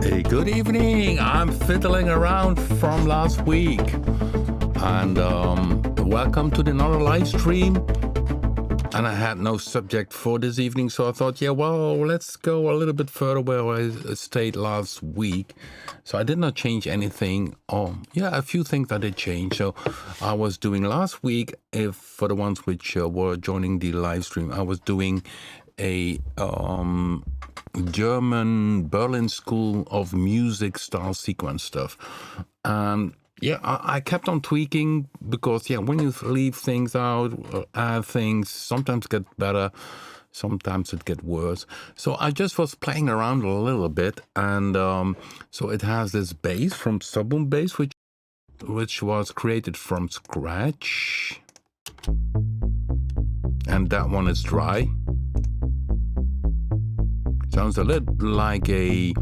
Hey, good evening. I'm fiddling around from last week. And welcome to another live stream. And I had no subject for this evening, so I thought, let's go a little bit further where I stayed last week. So I did not change anything. A few things I did change. So I was doing last week, for the ones which were joining the live stream, I was doing a German Berlin School of Music style sequence stuff. And I kept on tweaking because, when you leave things out, add things, sometimes get better, sometimes it get worse. So I just was playing around a little bit. And so it has this bass from Sub-Boom bass, which was created from scratch. And that one is dry. Sounds a little like a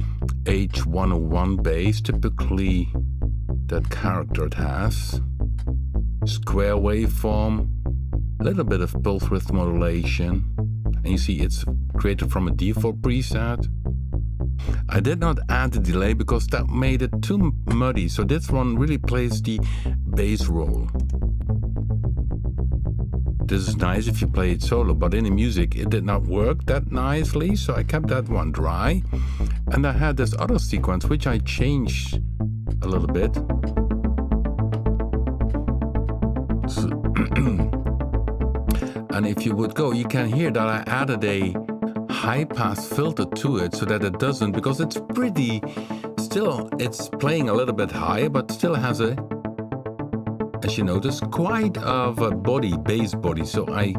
H101 bass, typically that character it has. Square waveform, a little bit of pulse width modulation. And you see it's created from a default preset. I did not add the delay because that made it too muddy. So this one really plays the bass role. This is nice if you play it solo, but in the music it did not work that nicely, so I kept that one dry. And I had this other sequence which I changed a little bit. And if you would go, you can hear that I added a high-pass filter to it so that it doesn't, because it's playing a little bit high, but still has as you notice, quite of a bass body. So I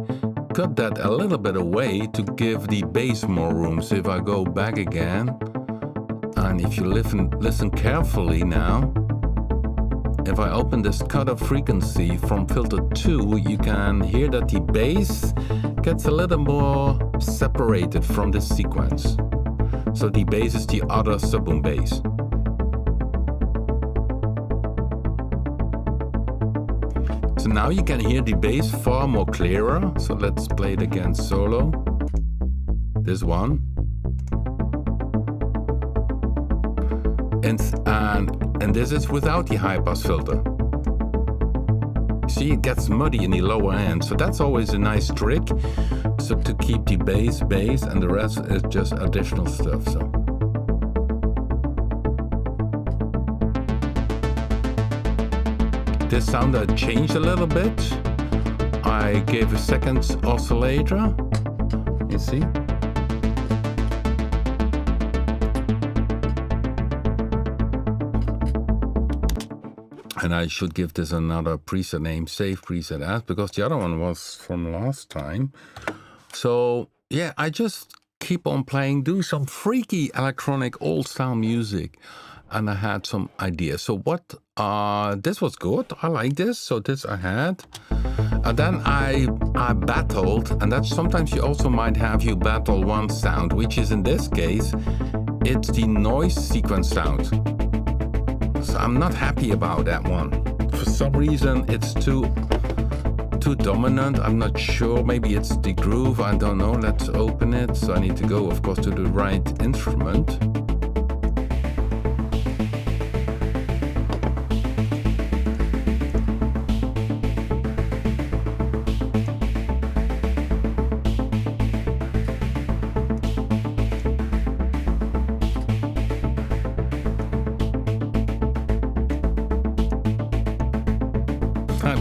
cut that a little bit away to give the bass more room. So if I go back again, and if you listen carefully now, if I open this cutoff frequency from filter 2, you can hear that the bass gets a little more separated from this sequence. So the bass is the other Sub-Boom bass. So now you can hear the bass far more clearer. So let's play it again solo. This one. And this is without the high pass filter. See, it gets muddy in the lower end. So that's always a nice trick. So to keep the bass, and the rest is just additional stuff. So. This sound changed a little bit. I gave a second oscillator. You see? And I should give this another preset name, save preset as, because the other one was from last time. So I just keep on playing, do some freaky electronic old style music. And I had some ideas. So this was good. I like this. So this I had. And then I battled, and that's sometimes you also might have you battle one sound, which is in this case, it's the noise sequence sound. So I'm not happy about that one. For some reason, it's too dominant. I'm not sure. Maybe it's the groove. I don't know. Let's open it. So I need to go, of course, to the right instrument.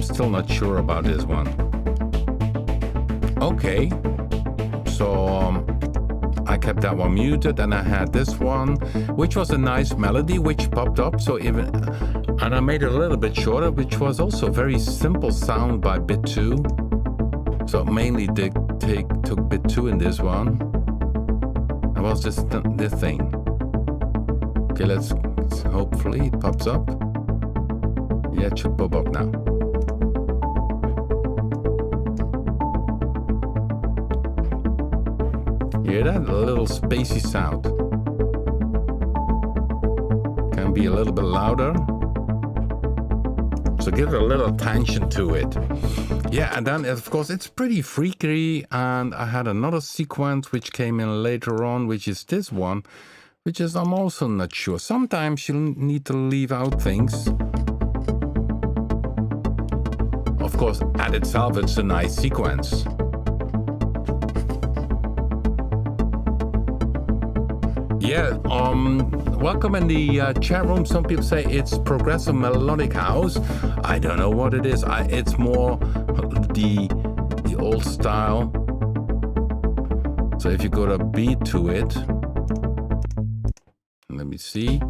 Still not sure about this one. Okay, so I kept that one muted, and I had this one, which was a nice melody which popped up. And I made it a little bit shorter, which was also very simple sound by bit 2. So mainly took bit 2 in this one. That was just the thing. Okay, let's hopefully it pops up. Yeah, it should pop up now. Hear that? A little spacey sound. Can be a little bit louder. So give it a little tension to it. Yeah, and then of course it's pretty freaky. And I had another sequence which came in later on, which is this one, which is I'm also not sure. Sometimes you need to leave out things. Of course, at itself, it's a nice sequence. Yeah, welcome in the chat room. Some people say it's progressive melodic house. I don't know what it is. It's more the old style. So if you go to beat to it, let me see.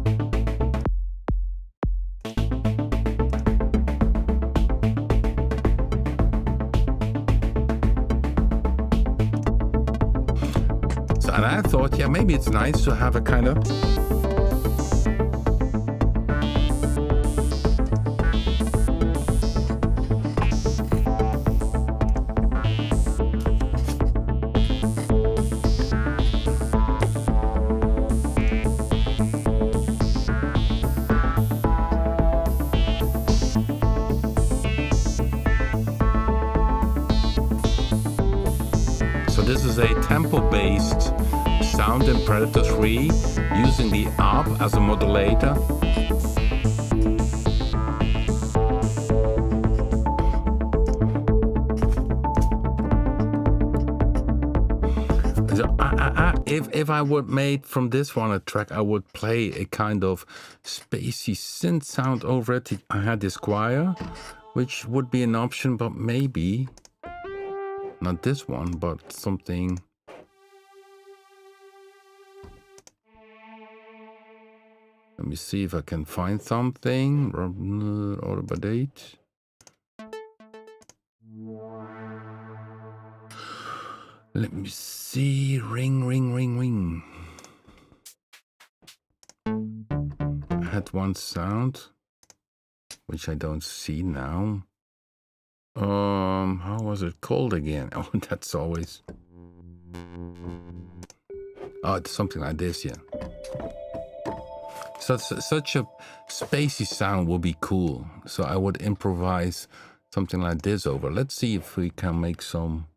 And I thought, yeah, maybe it's nice to have a kind of... So this is a tempo-based sound in Predator 3 using the arp as a modulator. So if I would make from this one a track, I would play a kind of spacey synth sound over it. I had this choir, which would be an option, but maybe not this one, but something. Let me see if I can find something. Arpeggiator. Let me see. Ring, ring, ring, ring. I had one sound, which I don't see now. How was it called again? Oh, that's always. Oh, it's something like this, yeah. Such a spacey sound would be cool. So I would improvise something like this over. Let's see if we can make some,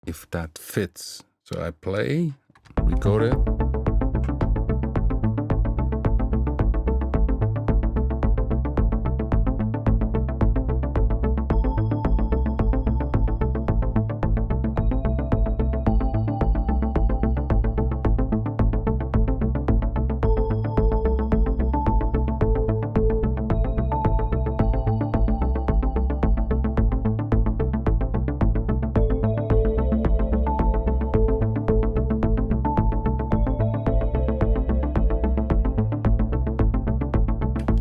if that fits. So I play, record it.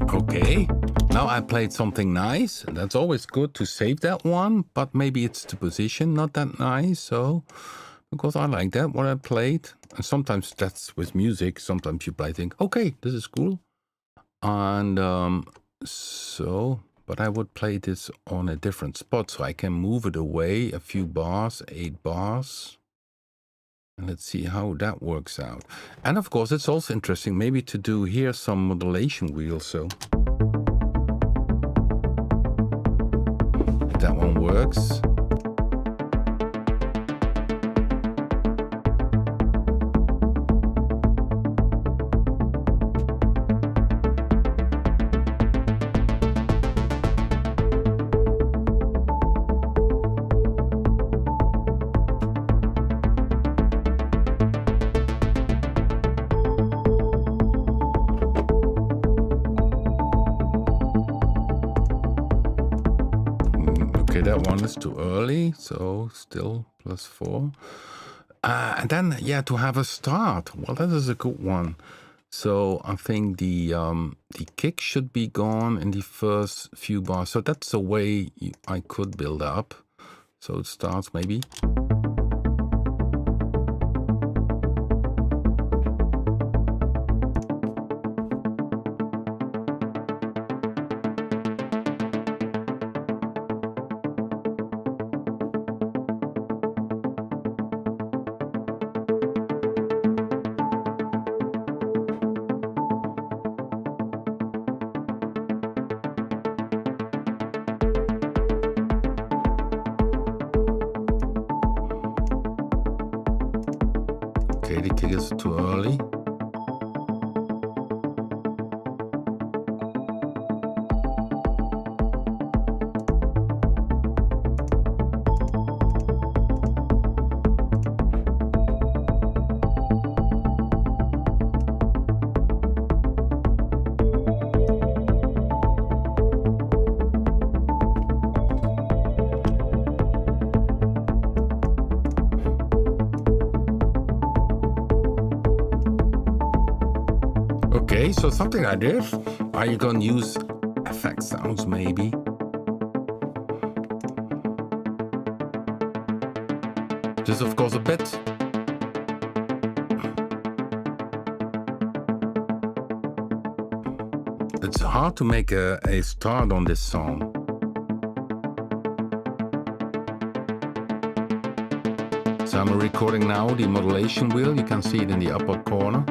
Okay, now I played something nice. That's always good to save that one, but maybe it's the position not that nice. So, because I like that, what I played. And sometimes that's with music. Sometimes you play, think, okay, this is cool. And but I would play this on a different spot so I can move it away a few bars, 8 bars. And let's see how that works out. And of course, it's also interesting maybe to do here some modulation wheels. So if that one works. That one is too early, so still +4. And then, yeah, to have a start. Well, that is a good one. So I think the kick should be gone in the first few bars. So that's a way I could build up. So it starts maybe. Okay, the kick is too early. Okay, so something like this. Are you gonna use effect sounds maybe? This of course a bit. It's hard to make a start on this song. So I'm recording now the modulation wheel. You can see it in the upper corner.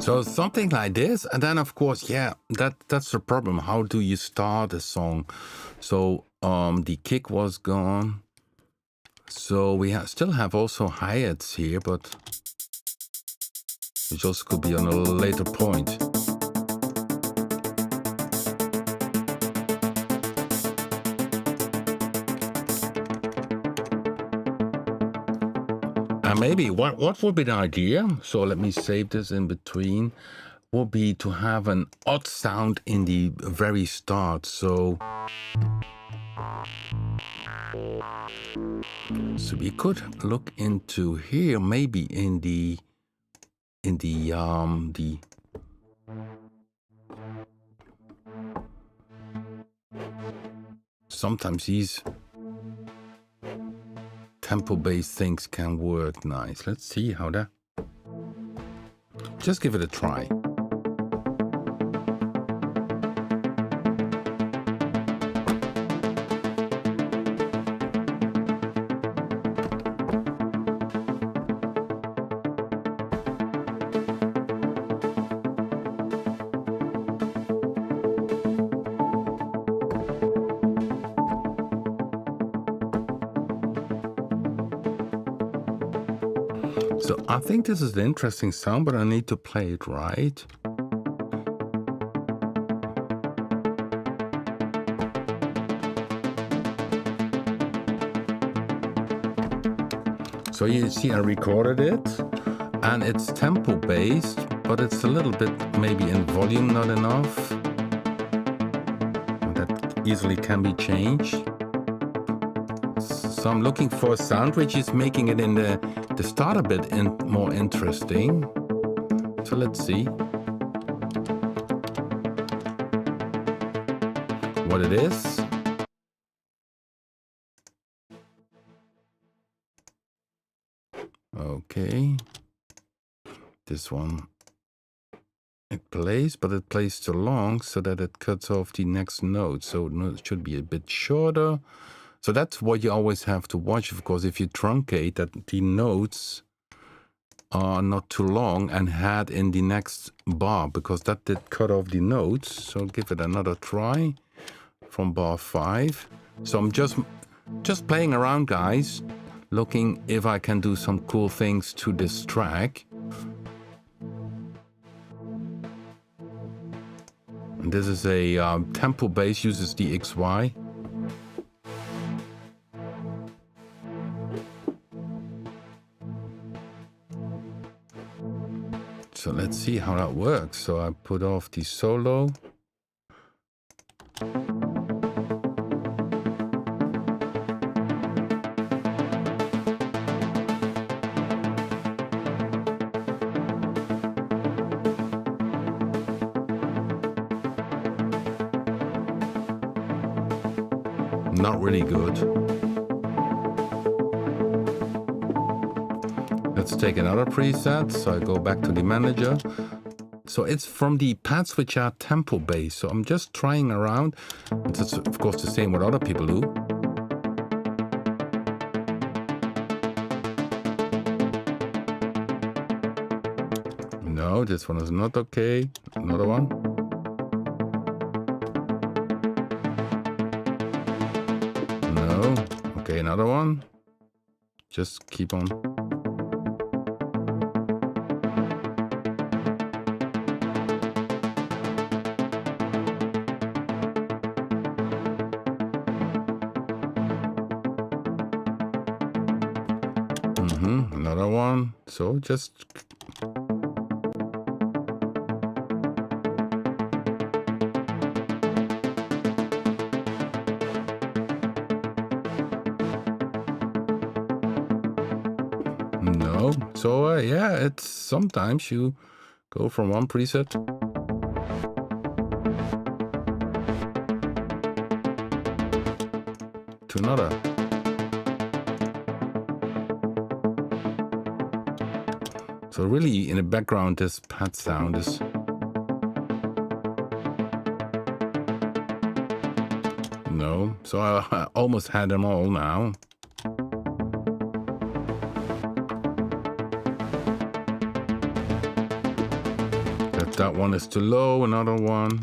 So something like this, and then of course, yeah, that's the problem. How do you start a song? So the kick was gone. So we still have also hi-hats here, but it just could be on a later point. Maybe what would be the idea? So let me save this in between. Would be to have an odd sound in the very start. So we could look into here, maybe in the sometimes these tempo-based things can work nice. Let's see how that. Just give it a try. So I think this is the interesting sound, but I need to play it right. So you see I recorded it, and it's tempo based, but it's a little bit maybe in volume not enough. That easily can be changed. So I'm looking for a sound which is making it in the start a bit more interesting. So let's see what it is. Okay, this one, it plays, but it plays too long so that it cuts off the next note. So it should be a bit shorter. So that's what you always have to watch, of course, if you truncate, that the notes are not too long and head in the next bar, because that did cut off the notes. So give it another try from bar 5. So I'm just playing around, guys, looking if I can do some cool things to this track. And this is a tempo bass, uses the XY. So let's see how that works. So I put off the solo. Not really good. Let's take another preset. So I go back to the manager. So it's from the pads which are tempo based. So I'm just trying around. It's of course the same what other people do. No, this one is not okay. Another one. No. Okay, another one. Just keep on. Another one. So just no. So yeah, it's sometimes you go from one preset to another. So really, in the background, this pad sound is no. So I almost had them all now. That one is too low. Another one.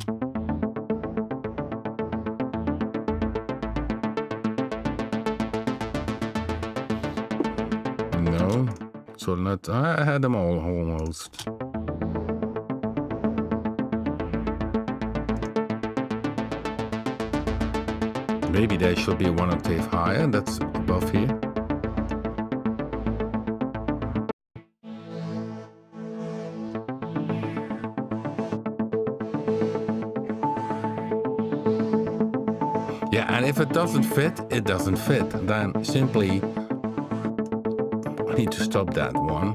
No. So I had them all almost. Maybe they should be one octave higher. That's above here. Yeah, and if it doesn't fit, it doesn't fit. Then simply I need to stop that one.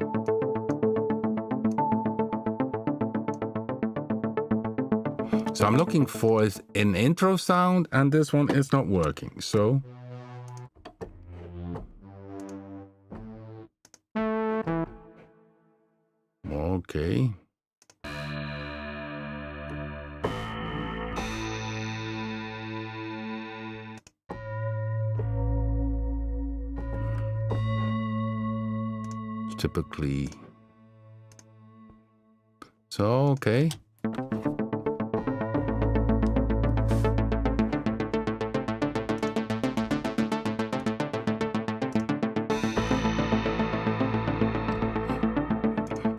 So I'm looking for an intro sound, and this one is not working. So okay. Typically. So, okay.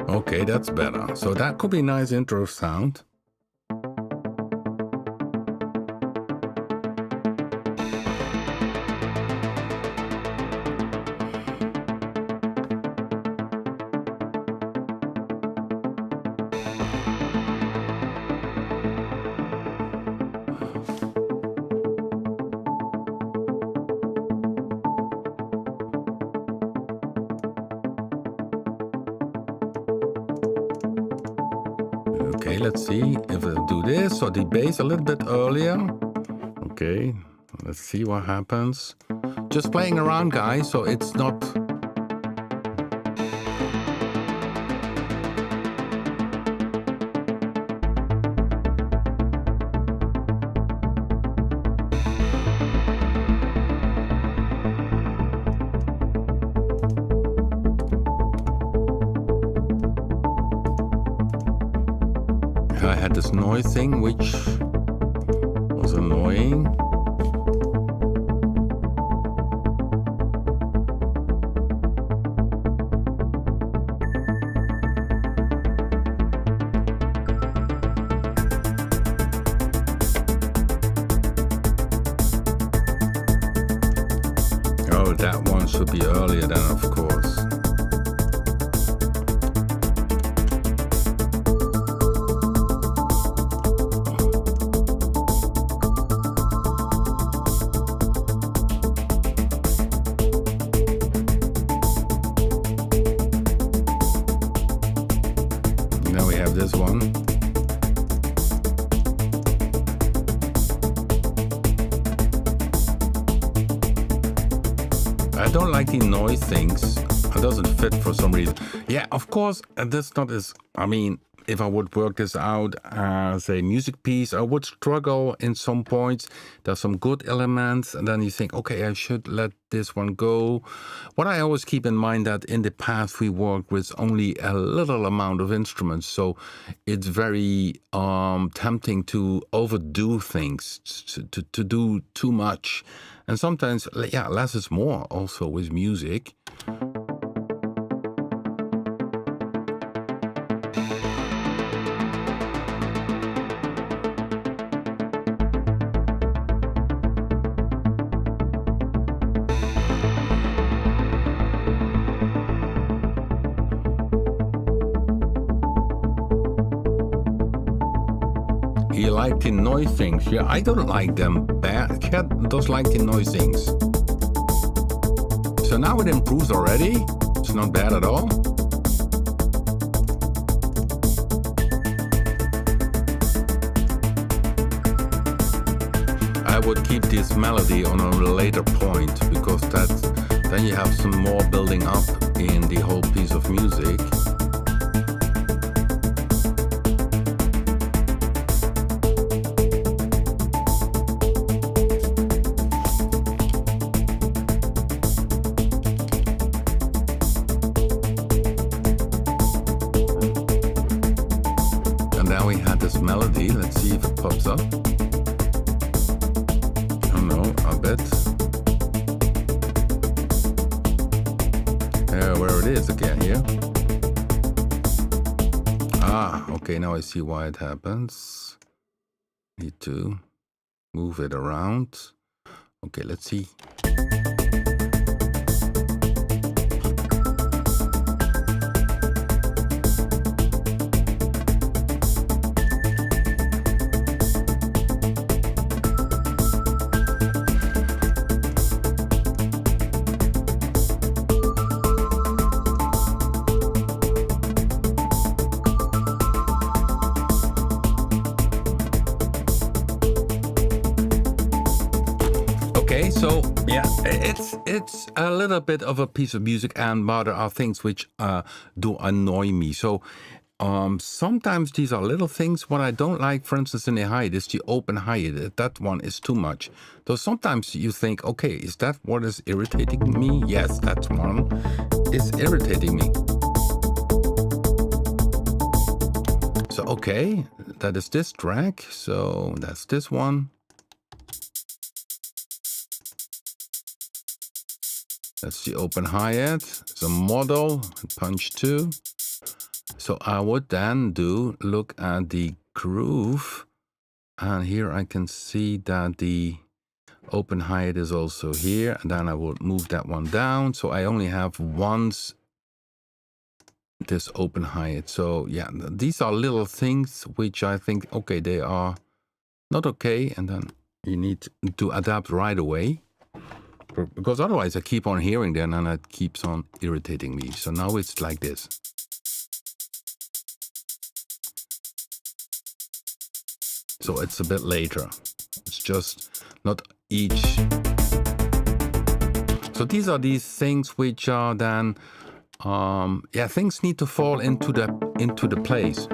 Okay, that's better. So that could be a nice intro sound. Okay, let's see if I'll do this or the bass a little bit earlier. Okay, let's see what happens. Just playing around, guys, so it's not... I had this noise thing, which was annoying. Oh, that one should be earlier then, of course. This one. I don't like the noise things. It doesn't fit for some reason. Yeah, of course, that's not as... I mean, if I would work this out as a music piece, I would struggle in some points. There's some good elements, and then you think, okay, I should let this one go. What I always keep in mind that in the past we worked with only a little amount of instruments, so it's very tempting to overdo things, to do too much. And sometimes, yeah, less is more also with music. You like the noise things. Yeah, I don't like them bad. Cat does like the noise things. So now it improves already. It's not bad at all. I would keep this melody on a later point because then you have some more building up in the whole piece of music. Melody, let's see if it pops up. Oh no, I bet. Where it is again here. Ah, okay, now I see why it happens. Need to move it around. Okay, let's see. So yeah, it's a little bit of a piece of music, and there are things which do annoy me. So sometimes these are little things. What I don't like, for instance, in the hi-hat is the open hi-hat. That one is too much. So sometimes you think, okay, is that what is irritating me? Yes, that one is irritating me. So okay, that is this track. So that's this one. That's the open hi-hat. It's a model, punch 2. So I would then look at the groove, and here I can see that the open hi-hat is also here, and then I will move that one down. So I only have once this open hi-hat. So yeah, these are little things which I think, okay, they are not okay, and then you need to adapt right away. Because otherwise I keep on hearing them and it keeps on irritating me. So now it's like this. So it's a bit later. It's just not each. So these are these things which are then, yeah, things need to fall into the place.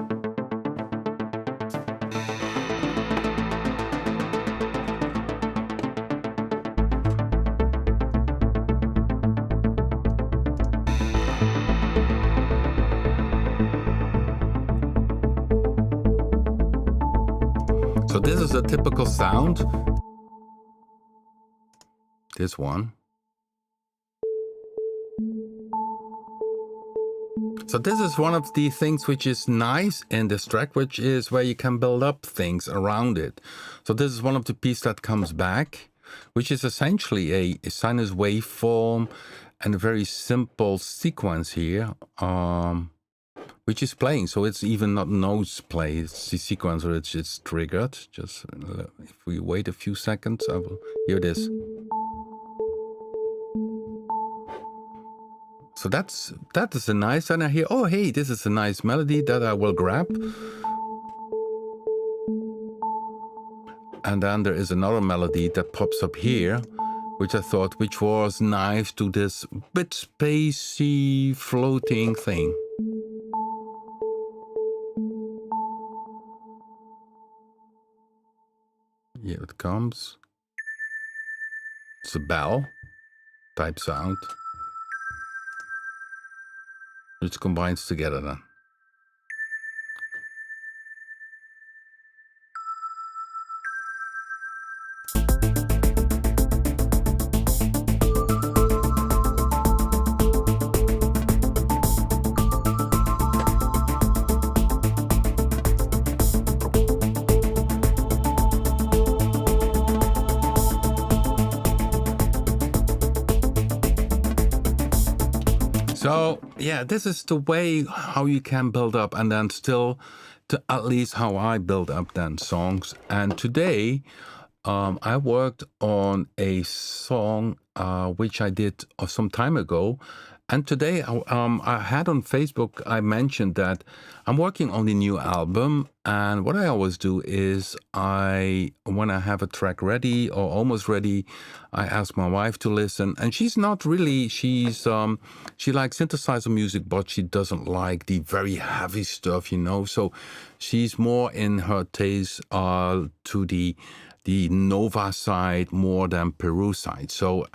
So this is a typical sound. This one. So this is one of the things which is nice in this track, which is where you can build up things around it. So this is one of the pieces that comes back, which is essentially a sinus waveform and a very simple sequence here. Which is playing, so it's even not notes play, it's the sequencer, it's triggered. Just if we wait a few seconds, I will hear this. So that is a nice, and I hear, oh hey, this is a nice melody that I will grab. And then there is another melody that pops up here, which I thought which was nice to this bit spacey floating thing. Here it comes. It's a bell type sound. It combines together then. So yeah, this is the way how you can build up, and then still, to at least how I build up then songs. And today, I worked on a song which I did some time ago. And today, I had on Facebook, I mentioned that I'm working on the new album. And what I always do is when I have a track ready or almost ready, I ask my wife to listen. And she's not really, she likes synthesizer music, but she doesn't like the very heavy stuff, So she's more in her taste to the Nova side more than Peru side. So,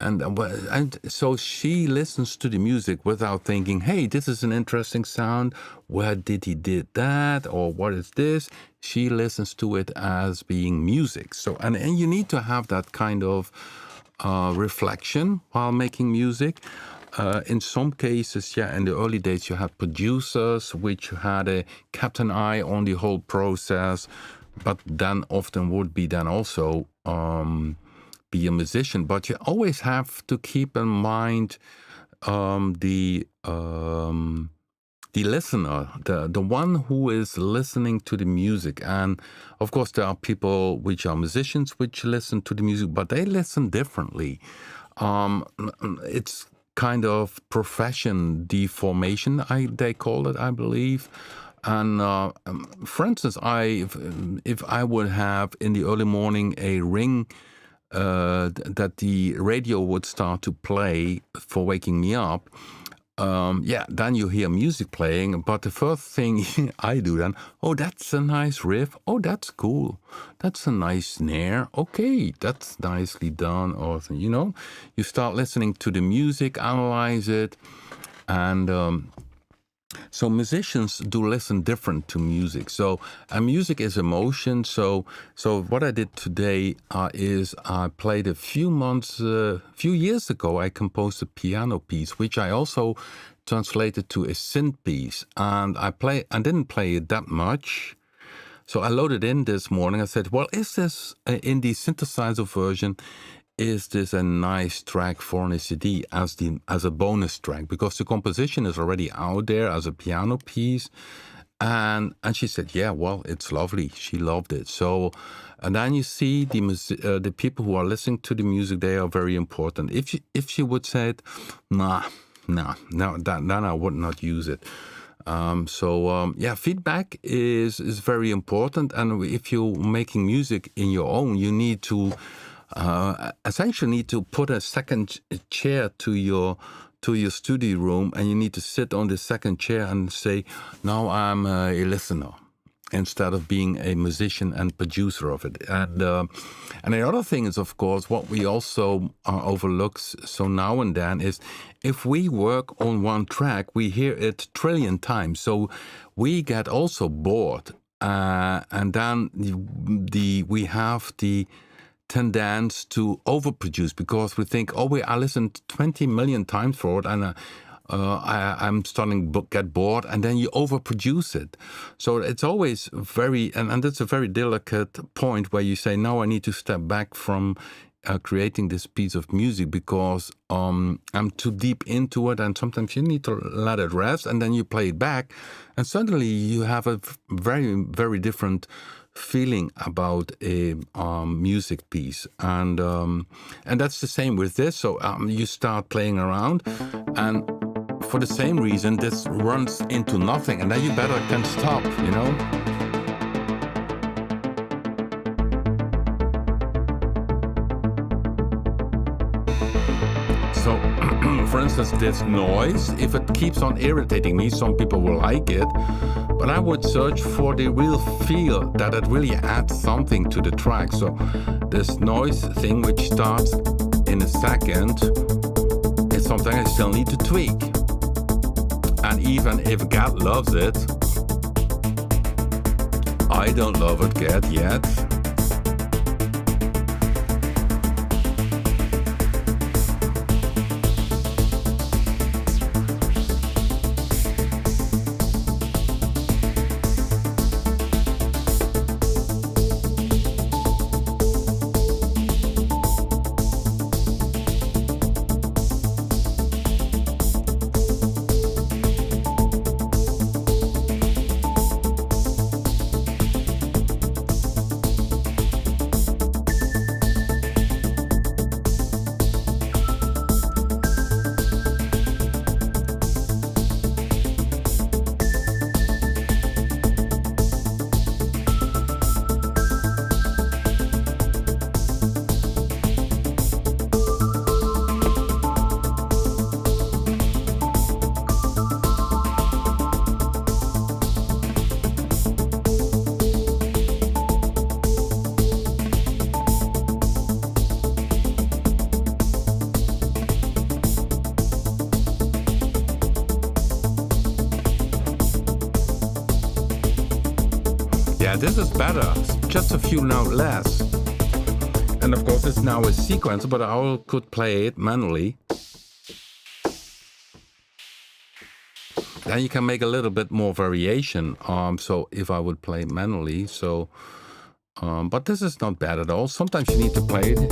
and so she listens to the music without thinking, hey, this is an interesting sound. Where did he did that? Or what is this? She listens to it as being music. So, and you need to have that kind of reflection while making music. In some cases, in the early days, you had producers which had kept an eye on the whole process, but then often would be then also be a musician. But you always have to keep in mind the listener, the one who is listening to the music. And of course, there are people which are musicians which listen to the music, but they listen differently. It's kind of profession deformation, they call it, I believe. And for instance, if I would have in the early morning a ring that the radio would start to play for waking me up, then you hear music playing. But the first thing I do then, oh, that's a nice riff. Oh, that's cool. That's a nice snare. Okay, that's nicely done. Or, you start listening to the music, analyze it. And so musicians do listen different to music. So music is emotion. So what I did today is I played a few years ago, I composed a piano piece, which I also translated to a synth piece. And I didn't play it that much. So I loaded in this morning. I said, well, is this in the synthesizer version? Is this a nice track for an CD as a bonus track? Because the composition is already out there as a piano piece. And she said, yeah, well, it's lovely. She loved it. So, and then you see the people who are listening to the music, they are very important. If she would say it, no, then I would not use it. Feedback is very important. And if you're making music in your own, you need to essentially need to put a second chair to your studio room, and you need to sit on the second chair and say, now I'm a listener, instead of being a musician and producer of it. And the other thing is, of course, what we also overlook so now and then is if we work on one track, we hear it a trillion times. So we get also bored. And then we have the tendency to overproduce because we think, I listened 20 million times for it, and I'm starting to get bored, and then you overproduce it. So it's always and that's a very delicate point where you say, now I need to step back from creating this piece of music because I'm too deep into it, and sometimes you need to let it rest, and then you play it back, and suddenly you have a very, very different feeling about a music piece. And that's the same with this. So you start playing around, and for the same reason, this runs into nothing, and then you better can stop, for instance, this noise, if it keeps on irritating me, some people will like it, but I would search for the real feel that it really adds something to the track. So this noise thing, which starts in a second, is something I still need to tweak. And even if Gad loves it, I don't love it, Gad, yet. Yeah, this is better. Just a few notes less. And of course, it's now a sequence, but I could play it manually. Then you can make a little bit more variation. So if I would play manually, so but this is not bad at all. Sometimes you need to play it.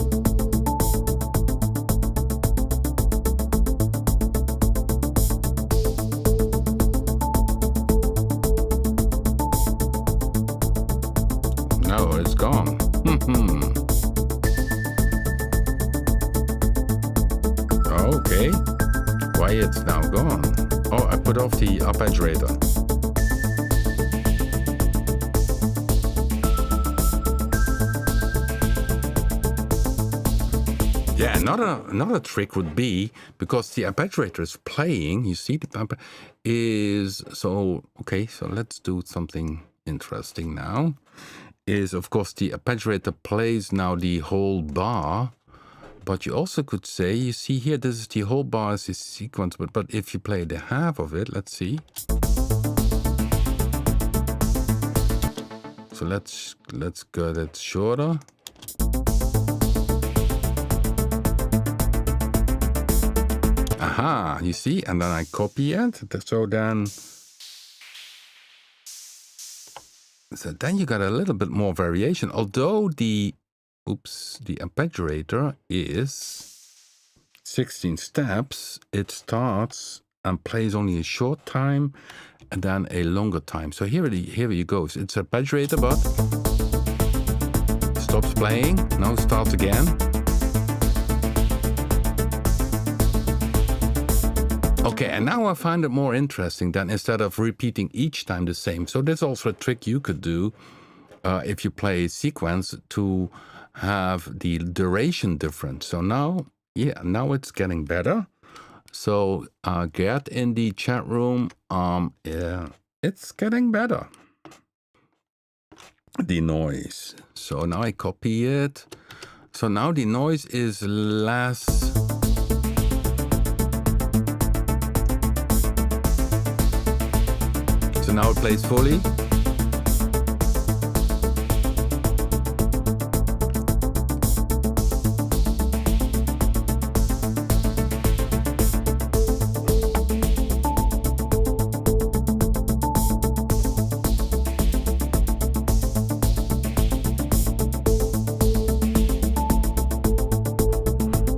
No, it's gone. Okay. Why it's now gone? Oh, I put off the Arpeggiator. Yeah, another trick would be, because the Arpeggiator is playing, you see the is so okay, so let's do something interesting now. Is of course the Arpeggiator plays now the whole bar, but you also could say, you see here, this is the whole bar is this sequence, but if you play the half of it, let's see. So let's get it shorter. Aha, you see, and then I copy it. So then you got a little bit more variation. Although the Arpeggiator is 16 steps, it starts and plays only a short time and then a longer time. So here it goes. It's Arpeggiator, but stops playing, now starts again. Okay, and now I find it more interesting than instead of repeating each time the same. So there's also a trick you could do if you play a sequence to have the duration different. So now, yeah, now it's getting better. So get in the chat room. Yeah, it's getting better. The noise. So now I copy it. So now the noise is less. So now it plays fully.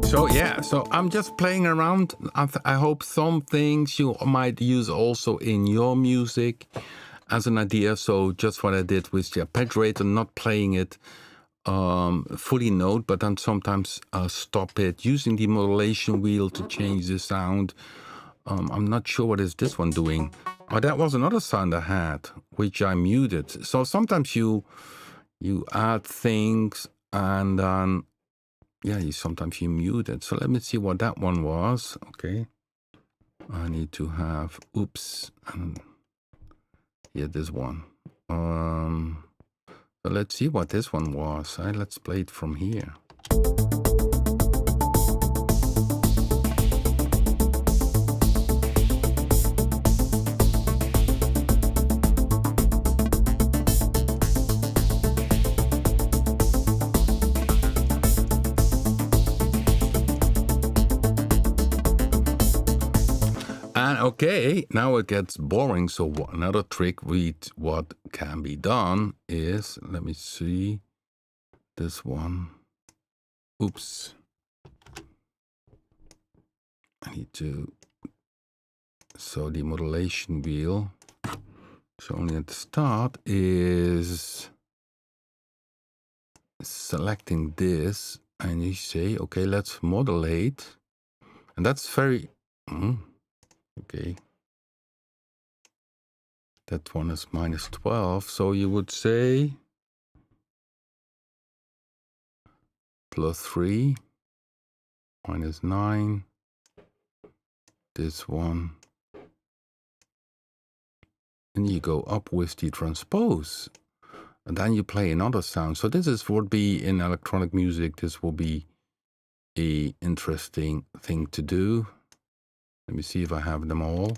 So yeah, so I'm just playing around. I hope some things you might use also in your music as an idea. So just what I did with the Arpeggiator, not playing it fully note, but then sometimes stop it, using the modulation wheel to change the sound. I'm not sure what is this one doing. Oh, that was another sound I had, which I muted. So sometimes you add things and yeah, sometimes you mute it. So let me see what that one was. Okay. I need to have, oops, and yeah, this one. So let's see what this one was. Let's play it from here. And okay, now it gets boring. So another trick what can be done is, let me see this one. Oops. I need to, so the modulation wheel, so only at the start is selecting this, and you say, okay, let's modulate. And that's very, okay. That one is -12, so you would say +3, -9, this one, and you go up with the transpose, and then you play another sound. So this would be in electronic music, this will be a interesting thing to do. Let me see if I have them all.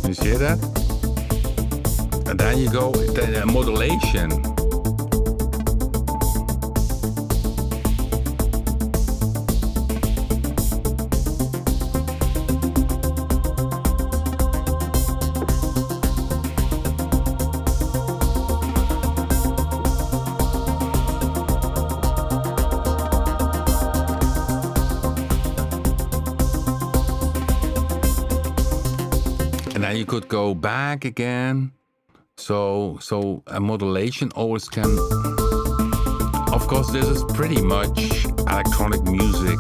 You hear that? And then you go with the modulation. And then you could go back again. So a modulation always can. Of course, this is pretty much electronic music.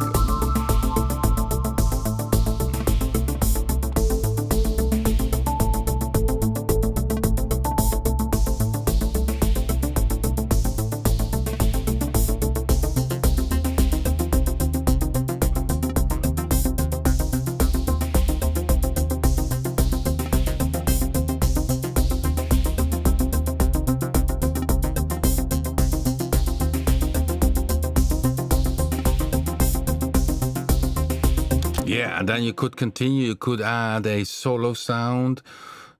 Yeah, and then you could continue, you could add a solo sound.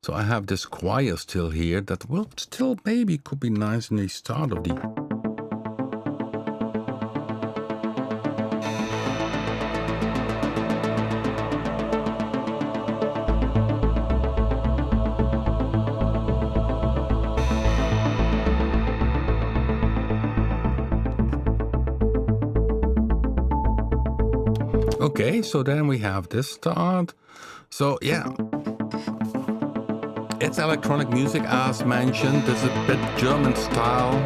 So I have this choir still here that will still maybe could be nice in the start of the... Okay, so then we have this start. So yeah, it's electronic music as mentioned. This is a bit German style.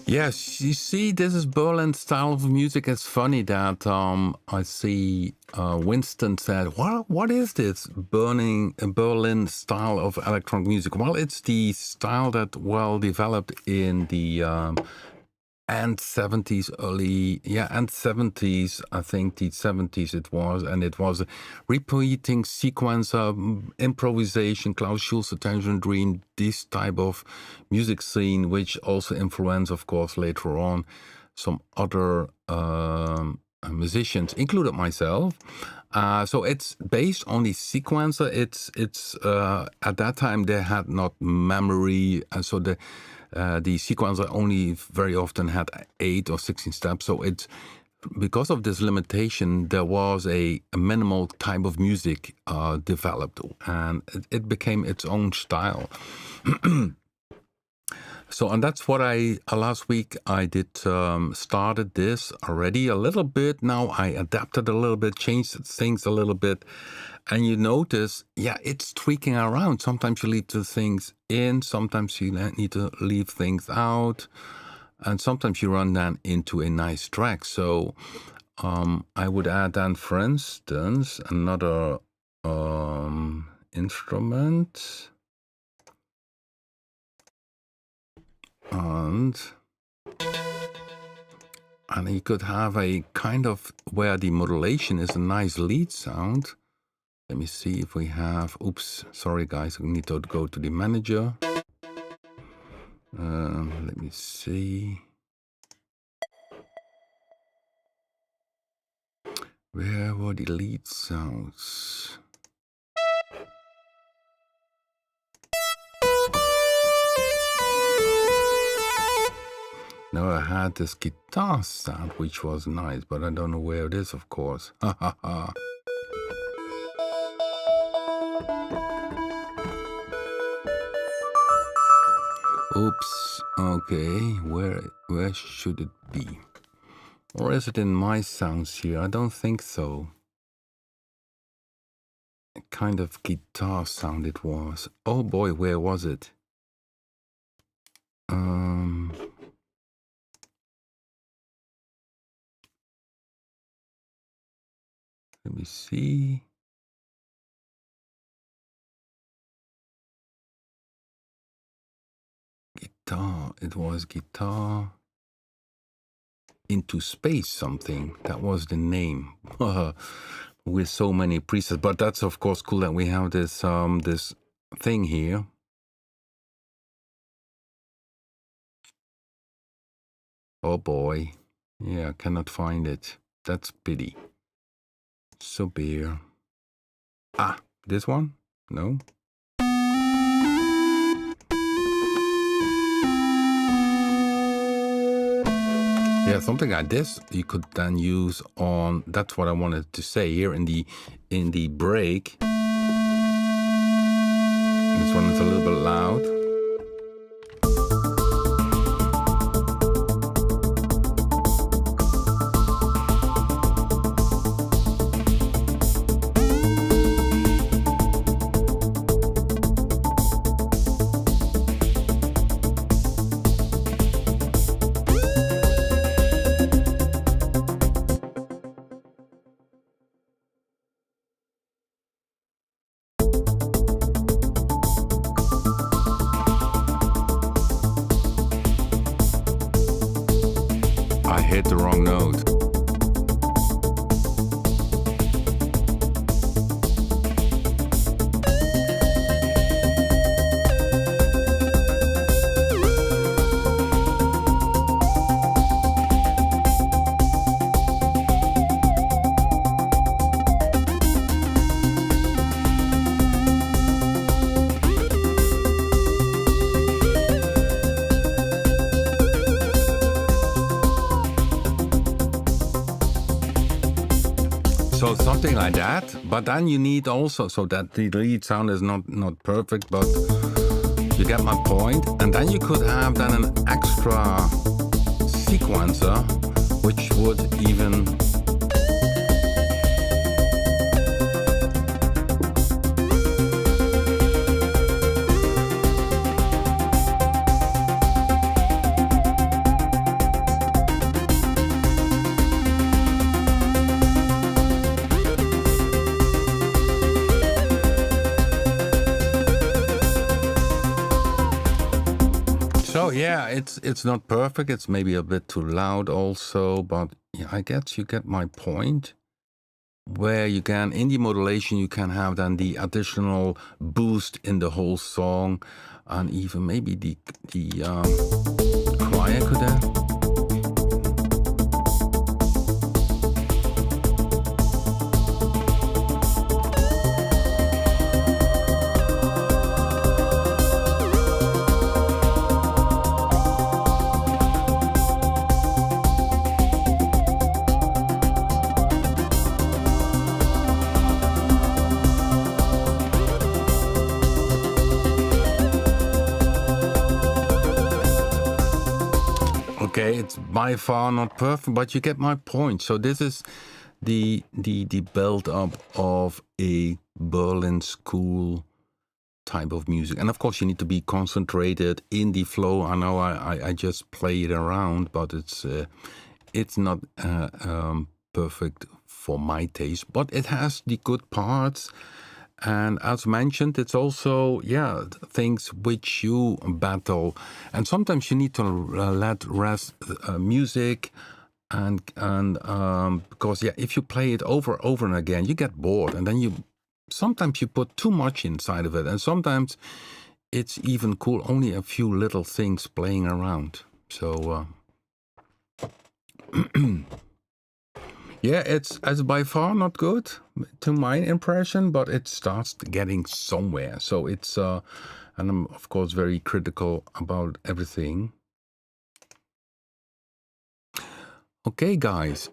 Yes, you see, this is Berlin style of music. It's funny that I see Winston said, "Well, what is this Berlin style of electronic music?" Well, it's the style that well developed in the end 70s, end 70s, I think the 70s it was, and it was a repeating sequencer, improvisation, Klaus Schulze, Tangerine Dream, this type of music scene, which also influenced, of course, later on some other musicians, included myself. So it's based on the sequencer. It's at that time they had not memory, and so the sequencer only very often had 8 or 16 steps. So it's because of this limitation, there was a minimal type of music developed, and it became its own style. So, and that's what I, last week I did, started this already a little bit. Now I adapted a little bit, changed things a little bit. And you notice, yeah, it's tweaking around. Sometimes you leave the things in, sometimes you need to leave things out. And sometimes you run then into a nice track. So I would add then, for instance, another instrument. And you could have a kind of where the modulation is a nice lead sound. Let me see if we have, oops, sorry guys, we need to go to the manager. Let me see. Where were the lead sounds? Now I had this guitar sound, which was nice, but I don't know where it is, of course. Ha ha ha. Oops. Okay, where should it be? Or is it in my sounds here? I don't think so. A kind of guitar sound it was. Oh boy, where was it? Let me see. Guitar. It was guitar into space something. That was the name. With so many presets. But that's of course cool that we have this this thing here. Oh boy. Yeah, I cannot find it. That's pity. So beer. Ah, this one? No. Yeah, something like this you could then use on, that's what I wanted to say here in the break. This one is a little bit loud. I hit the wrong note. So something like that, but then you need also, so that the lead sound is not perfect, but you get my point. And then you could have then an extra sequencer, which would even Oh yeah, it's not perfect. It's maybe a bit too loud also, but yeah, I guess you get my point. Where you can, in the modulation, you can have then the additional boost in the whole song, and even maybe the choir could have. Okay, it's by far not perfect, but you get my point. So this is the build up of a Berlin school type of music, and of course you need to be concentrated in the flow. I know I just play it around, but it's not perfect for my taste, but it has the good parts. And as mentioned, it's also, yeah, things which you battle. And sometimes you need to let rest music and because, yeah, if you play it over and again, you get bored. And then sometimes you put too much inside of it. And sometimes it's even cool, only a few little things playing around. So, yeah, it's by far not good to my impression, but it starts getting somewhere. So it's and I'm of course very critical about everything. Okay, guys.